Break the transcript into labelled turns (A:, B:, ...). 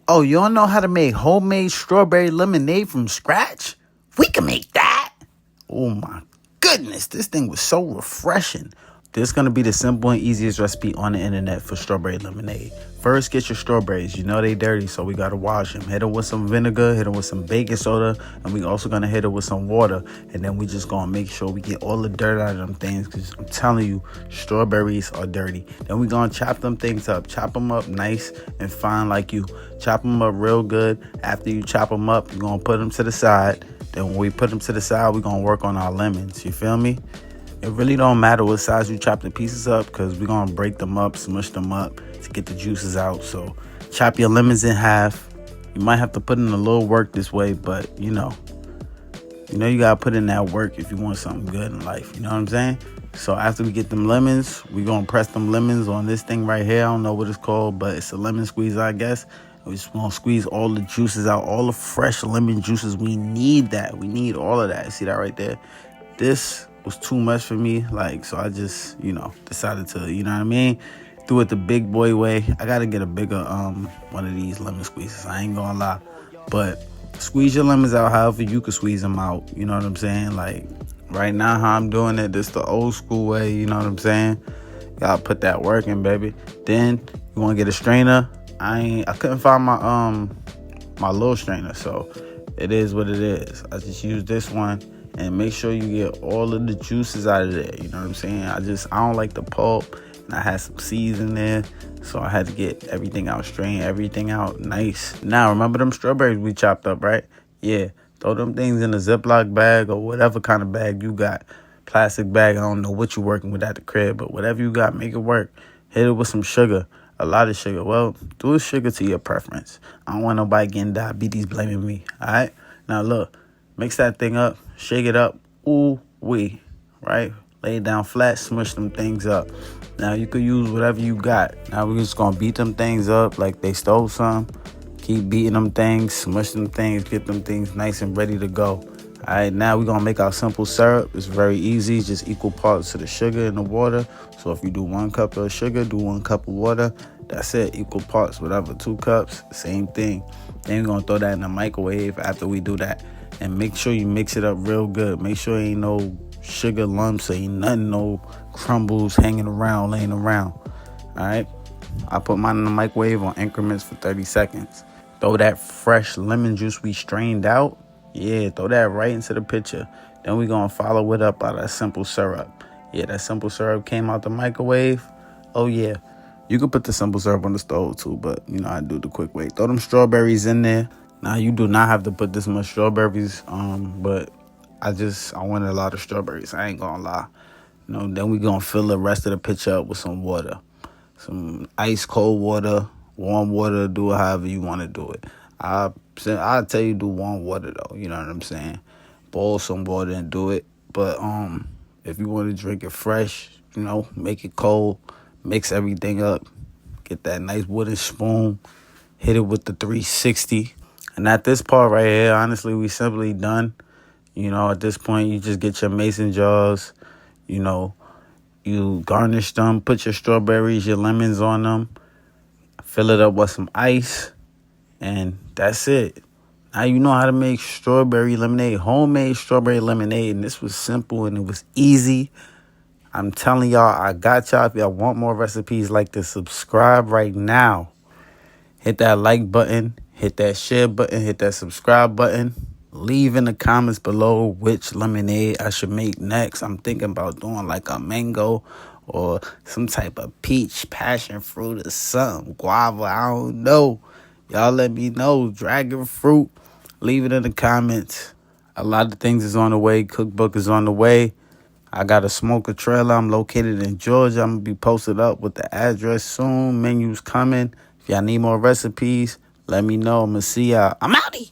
A: Oh, you don't know how to make homemade strawberry lemonade from scratch? We can make that. Oh my goodness, this thing was so refreshing. This is going to be the simple and easiest recipe on the internet for strawberry lemonade. First, get your strawberries. You know they dirty, so we got to wash them. Hit them with some vinegar, hit them with some baking soda, and we also going to hit it with some water. And then we just going to make sure we get all the dirt out of them things, because I'm telling you, strawberries are dirty. Then we going to chop them things up. Chop them up nice and fine like you. Chop them up real good. After you chop them up, you're going to put them to the side. Then when we put them to the side, we're going to work on our lemons. You feel me? It really don't matter what size you chop the pieces up, because we're going to break them up, smush them up to get the juices out. So chop your lemons in half. You might have to put in a little work this way, but you know you got to put in that work if you want something good in life. You know what I'm saying? So after we get them lemons, we're going to press them lemons on this thing right here. I don't know what it's called, but it's a lemon squeeze, I guess. We're just going to squeeze all the juices out, all the fresh lemon juices. We need that. We need all of that. See that right there? This was too much for me, so I just decided to, you know what I mean, do it the big boy way. I gotta get a bigger one of these lemon squeezes, I ain't gonna lie. But squeeze your lemons out however you can squeeze them out, you know what I'm saying? Like right now how I'm doing it, this the old school way, you know what I'm saying? Gotta put that work in, baby. Then you want to get a strainer. I couldn't find my little strainer, so it is what it is. I just use this one. And make sure you get all of the juices out of there. You know what I'm saying? I don't like the pulp. And I had some seeds in there. So I had to get everything out, strain everything out nice. Now, remember them strawberries we chopped up, right? Yeah. Throw them things in a Ziploc bag or whatever kind of bag you got. Plastic bag. I don't know what you're working with at the crib. But whatever you got, make it work. Hit it with some sugar. A lot of sugar. Well, do sugar to your preference. I don't want nobody getting diabetes blaming me. All right? Now, look. Mix that thing up, shake it up, ooh-wee, right? Lay it down flat, smush them things up. Now, you could use whatever you got. Now, we're just going to beat them things up like they stole some. Keep beating them things, smush them things, get them things nice and ready to go. All right, now we're going to make our simple syrup. It's very easy, just equal parts to the sugar and the water. So if you do 1 cup of sugar, do 1 cup of water. That's it, equal parts, whatever, 2 cups, same thing. Then we're going to throw that in the microwave after we do that. And make sure you mix it up real good. Make sure ain't no sugar lumps, ain't nothing, no crumbles hanging around, laying around. All right. I put mine in the microwave on increments for 30 seconds. Throw that fresh lemon juice we strained out. Yeah, throw that right into the pitcher. Then we're going to follow it up by that simple syrup. Yeah, that simple syrup came out the microwave. Oh, yeah. You could put the simple syrup on the stove, too, but, I do the quick way. Throw them strawberries in there. Now, you do not have to put this much strawberries, but I wanted a lot of strawberries. I ain't gonna lie. Then we gonna fill the rest of the pitcher up with some water. Some ice cold water, warm water, do it however you want to do it. I'll tell you do warm water, though. You know what I'm saying? Boil some water and do it. But if you want to drink it fresh, make it cold. Mix everything up. Get that nice wooden spoon. Hit it with the 360. And at this part right here, honestly, we simply done. At this point, you just get your mason jars. You garnish them, put your strawberries, your lemons on them. Fill it up with some ice. And that's it. Now you know how to make strawberry lemonade, homemade strawberry lemonade. And this was simple and it was easy. I'm telling y'all, I got y'all. If y'all want more recipes like this, subscribe right now. Hit that like button. Hit that share button, hit that subscribe button. Leave in the comments below which lemonade I should make next. I'm thinking about doing like a mango or some type of peach, passion fruit or something. Guava, I don't know. Y'all let me know. Dragon fruit, leave it in the comments. A lot of things is on the way. Cookbook is on the way. I got a smoker trailer. I'm located in Georgia. I'm going to be posted up with the address soon. Menus coming. If y'all need more recipes, let me know. I'm going to see y'all. I'm outie.